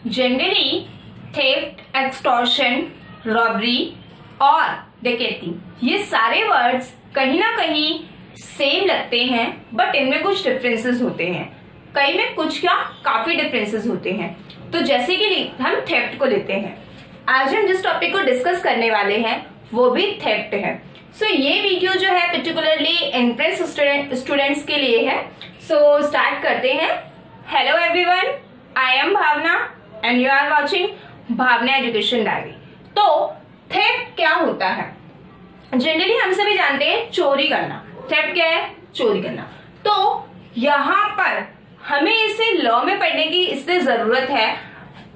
Generally theft, extortion, robbery और डकैती, ये सारे वर्ड्स कहीं ना कहीं सेम लगते हैं, बट इनमें कुछ डिफरेंसेस होते हैं। कई में कुछ क्या काफी डिफरेंसेस होते हैं। तो जैसे कि हम थेफ्ट को लेते हैं, आज हम जिस टॉपिक को डिस्कस करने वाले हैं वो भी थेफ्ट है। सो ये वीडियो जो है पर्टिकुलरली एंट्रेंस स्टूडेंट्स के लिए है। सो स्टार्ट करते हैं। Hello everyone, I am Bhavana and you are watching Bhavana education diary. तो थेफ्ट क्या होता है? जनरली हम सभी जानते हैं चोरी करना। थेफ्ट क्या है? चोरी करना। तो यहाँ पर हमें इसे लॉ में पढ़ने की इसलिए जरूरत है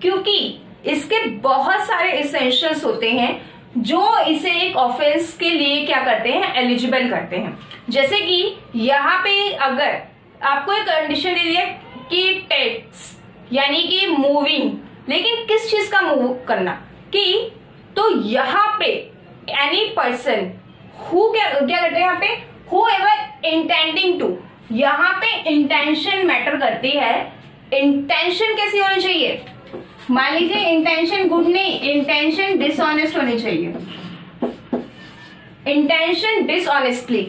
क्योंकि इसके बहुत सारे इसेंशियल्स होते हैं जो इसे एक ऑफेंस के लिए क्या करते हैं, एलिजिबल करते हैं। जैसे कि यहाँ पे अगर आपको एक कंडीशन दे दिया कि टेक्स यानी कि मूविंग, लेकिन किस चीज का मूव करना कि, तो यहाँ पे एनी पर्सन हु क्या करते हैं, यहाँ पे हु एवर इंटेंडिंग टू, यहाँ पे इंटेंशन मैटर करती है। इंटेंशन कैसी होनी चाहिए? मान लीजिए इंटेंशन गुड नहीं, इंटेंशन डिसऑनेस्ट होनी चाहिए। इंटेंशन डिसऑनेस्टली,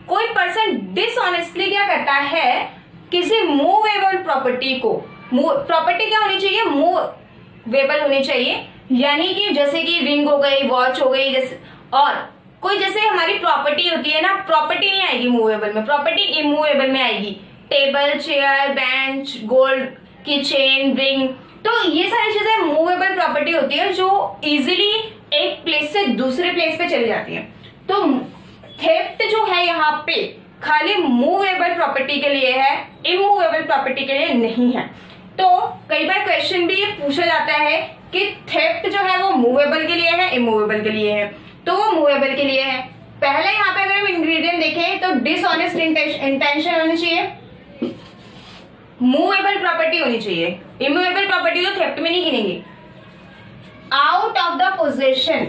कोई पर्सन डिसऑनेस्टली क्या करता है, किसी मूवेबल प्रॉपर्टी को, प्रॉपर्टी क्या होनी चाहिए, मूवेबल होनी चाहिए, यानी कि जैसे कि रिंग हो गई, वॉच हो गई, जैसे और कोई जैसे हमारी प्रॉपर्टी होती है ना, प्रॉपर्टी नहीं आएगी मूवेबल में, प्रॉपर्टी इमूवेबल में आएगी। टेबल, चेयर, बेंच, गोल्ड की चेन, रिंग, तो ये सारी चीजें मूवेबल प्रॉपर्टी होती है जो इजीली एक प्लेस से दूसरे प्लेस पे चली जाती है। तो थेफ्ट जो है यहाँ पे खाली मूवेबल प्रॉपर्टी के लिए है, इमूवेबल प्रॉपर्टी के लिए नहीं है। तो कई बार क्वेश्चन भी ये पूछा जाता है कि थेफ्ट जो है वो मूवेबल के लिए है, इमूवेबल के लिए है? तो वो मूवेबल के लिए है। पहले यहाँ पे अगर हम इंग्रेडिएंट देखें तो डिसऑनेस्ट इंटेंशन होनी चाहिए, मूवेबल प्रॉपर्टी होनी चाहिए। इमूवेबल प्रॉपर्टी तो थेफ्ट में नहीं गिनेंगे। आउट ऑफ द पोजेशन,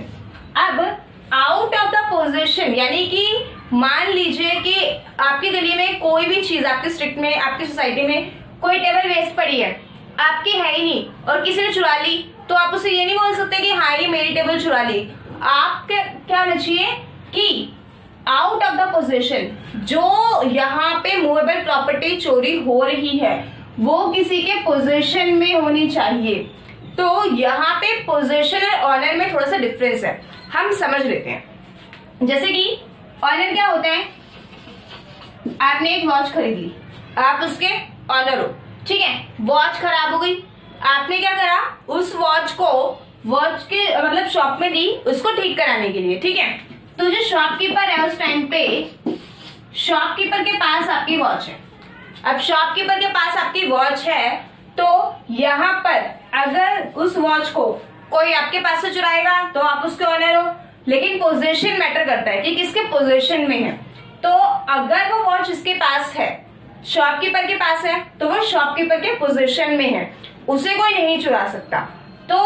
अब आउट ऑफ द पोजेशन यानी कि मान लीजिए कि आपकी गली में कोई भी चीज, आपके स्ट्रीट में, आपकी सोसाइटी में कोई टेबल वेस्ट पड़ी है, आपकी है ही नहीं और किसी ने चुरा ली, तो आप उसे ये नहीं बोल सकते कि हाँ ये मेरी टेबल चुरा ली। आप क्या होना चाहिए कि आउट ऑफ द पोजेशन, जो यहाँ पे मूवेबल प्रॉपर्टी चोरी हो रही है वो किसी के पोजेशन में होनी चाहिए। तो यहाँ पे पोजेशन और ऑनर में थोड़ा सा डिफरेंस है, हम समझ लेते हैं। जैसे कि ऑनर क्या होता है, आपने एक वॉच खरीद ली, आप उसके ऑनर हो, ठीक है। वॉच खराब हो गई, आपने क्या करा, उस वॉच को वॉच के मतलब शॉप में दी उसको ठीक कराने के लिए, ठीक है। तो जो शॉपकीपर है उस टाइम पे शॉपकीपर के पास आपकी वॉच है। अब शॉपकीपर के पास आपकी वॉच है तो यहाँ पर अगर उस वॉच को कोई आपके पास से चुराएगा तो आप उसके ऑनर हो, लेकिन पोजीशन मैटर करता है कि किसके पोजीशन में है। तो अगर वो वॉच इसके पास है, शॉपकीपर के पास है, तो वो शॉपकीपर के पोजीशन में है, उसे कोई नहीं चुरा सकता। तो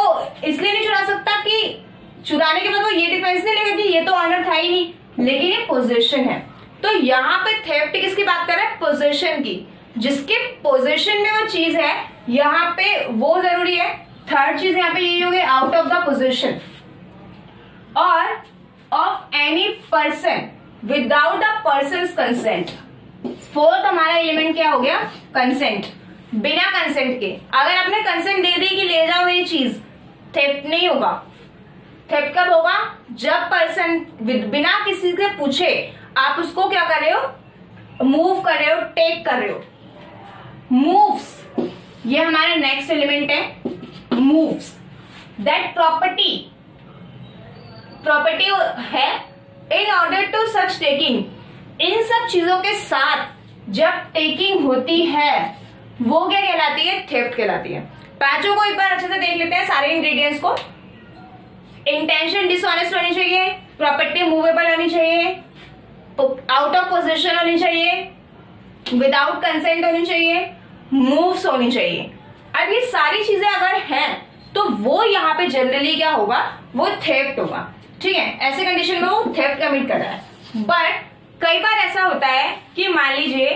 इसलिए नहीं चुरा सकता कि चुराने के बाद वो ये डिफेंस नहीं लेगा कि ये तो ऑनर था ही नहीं, लेकिन ये पोजीशन है। तो यहाँ पे थेफ्ट किसकी बात कर रहा है, पोजीशन की, जिसके पोजीशन में वो चीज है, यहाँ पे वो जरूरी है। थर्ड चीज यहाँ पे यही हो गई, आउट ऑफ द पोजीशन और of any person without the persons consent. Fourth हमारा एलिमेंट क्या हो गया, कंसेंट, बिना कंसेंट के। अगर आपने कंसेंट दे दी कि ले जाओ ये चीज, थेफ्ट नहीं होगा। थेफ्ट कब होगा, जब पर्सन बिना किसी से पूछे आप उसको क्या कर रहे हो, मूव कर रहे हो, टेक कर रहे हो। मूव्स, ये हमारा नेक्स्ट एलिमेंट है, मूव्स। दैट प्रॉपर्टी है in order to such taking, इन सब चीजों के साथ जब टेकिंग होती है वो क्या कहलाती है, थेफ्ट कहलाती है। पांचों को एक बार अच्छे से देख लेते हैं, सारे इंग्रेडिएंट्स को। इंटेंशन डिसऑनेस्ट होनी चाहिए, प्रॉपर्टी मूवेबल होनी चाहिए, आउट ऑफ पोजीशन होनी चाहिए, विदाउट कंसेंट होनी चाहिए, मूव्स होनी चाहिए। अब ये सारी चीजें अगर हैं तो वो यहाँ पे जनरली क्या होगा, वो थेफ्ट होगा, ठीक है। ऐसे कंडीशन में वो थेफ्ट कमिट कर रहा है। बट कई बार ऐसा होता है कि मान लीजिए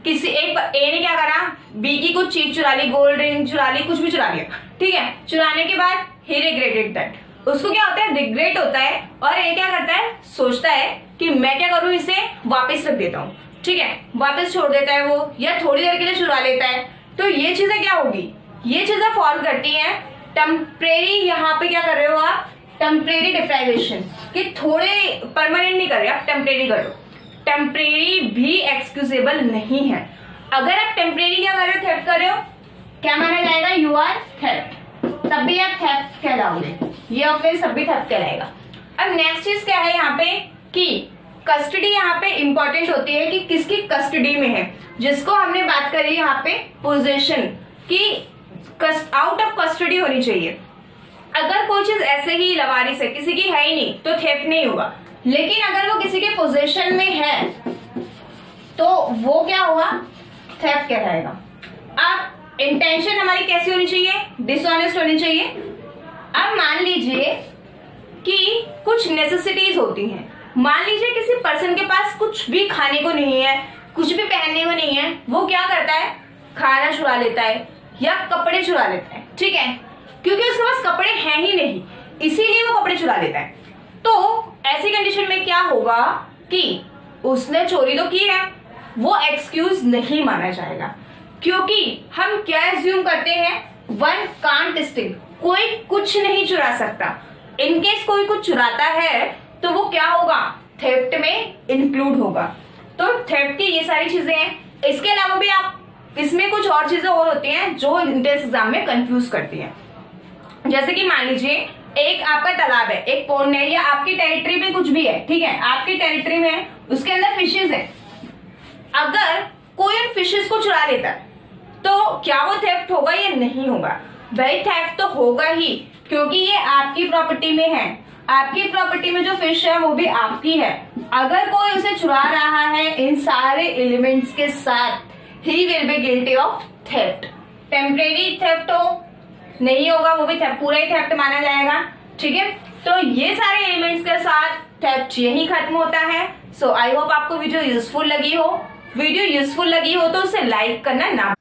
किसी एक ए ने क्या करा, बी की कुछ चीज चुरा ली, गोल्ड रिंग चुरा ली, कुछ भी चुरा लिया, ठीक है। चुराने के बाद ही रिग्रेटेड दैट, उसको क्या होता है, रिग्रेट होता है, और ये क्या करता है, सोचता है कि मैं क्या करूं, इसे वापस रख देता हूँ, ठीक है, वापस छोड़ देता है वो, या थोड़ी देर के लिए चुरा लेता है। तो ये चीजें क्या होगी, ये चीजें फॉल करती हैं टेम्परेरी, यहाँ पे क्या कर रहे हो आप, टेम्परेरी डिप्राइवेशन, कि थोड़े परमानेंट नहीं कर रहे, आप टेम्परेरी करो। टेम्परेरी भी एक्सक्यूजेबल नहीं है। अगर आप टेम्परेरी क्या कर रहे हो, थेफ्ट कर रहे हो, क्या माना जाएगा, यू आर थेफ्ट, तब भी आप थेफ्ट कहलाओगे, ये ऑफेंस सब भी थेफ्ट कहलाएगा। अब नेक्स्ट चीज क्या है यहाँ पे कि कस्टडी यहाँ पे इंपॉर्टेंट होती है कि किसकी कस्टडी में है, जिसको हमने बात करी यहाँ पे पोजेशन की, आउट ऑफ कस्टडी होनी चाहिए। अगर कोई चीज ऐसे ही लवारिस है, किसी की है ही नहीं, तो थेफ्ट नहीं होगा, लेकिन अगर वो किसी के पोजेशन में है तो वो क्या हुआ, थेफ्ट कहलाएगा। अब इंटेंशन हमारी कैसी होनी चाहिए, डिसऑनेस्ट होनी चाहिए। अब मान लीजिए कि कुछ नेसेसिटीज होती हैं, मान लीजिए किसी पर्सन के पास कुछ भी खाने को नहीं है, कुछ भी पहनने को नहीं है, वो क्या करता है, खाना चुरा लेता है या कपड़े चुरा लेता है, ठीक है, क्योंकि उसके पास कपड़े हैं ही नहीं, इसीलिए वो कपड़े चुरा लेता है। तो ऐसी कंडीशन में क्या होगा कि उसने चोरी तो की है, वो एक्सक्यूज नहीं माना जाएगा, क्योंकि हम क्या एज्यूम करते हैं, वन कांट स्टील, कोई कुछ नहीं चुरा सकता। इनकेस कोई कुछ चुराता है तो वो क्या होगा, थेफ्ट में इंक्लूड होगा। तो थेफ्ट की ये सारी चीजें हैं। इसके अलावा भी आप इसमें कुछ और चीजें और होती हैं जो एंट्रेंस एग्जाम में कंफ्यूज करती हैं। जैसे कि मान लीजिए एक आपका तालाब है, एक पॉन्ड है, या आपकी टेरिटरी में कुछ भी है, ठीक है, आपकी टेरिटरी में है, उसके अंदर फिशेज है। अगर कोई उन फिशेज को चुरा लेता है तो क्या वो थेफ्ट होगा या नहीं होगा? भाई थेफ्ट तो होगा ही, क्योंकि ये आपकी प्रॉपर्टी में है। आपकी प्रॉपर्टी में जो फिश है वो भी आपकी है। अगर कोई उसे चुरा रहा है इन सारे एलिमेंट्स के साथ, he will be guilty of theft. Temporary theft हो नहीं होगा, वो भी थेफ्ट, पूरा ही थेफ्ट माना जाएगा, ठीक है। तो ये सारे एलिमेंट्स के साथ थेफ्ट यही खत्म होता है। सो आई होप आपको वीडियो यूजफुल लगी हो। वीडियो यूजफुल लगी हो तो उसे लाइक करना ना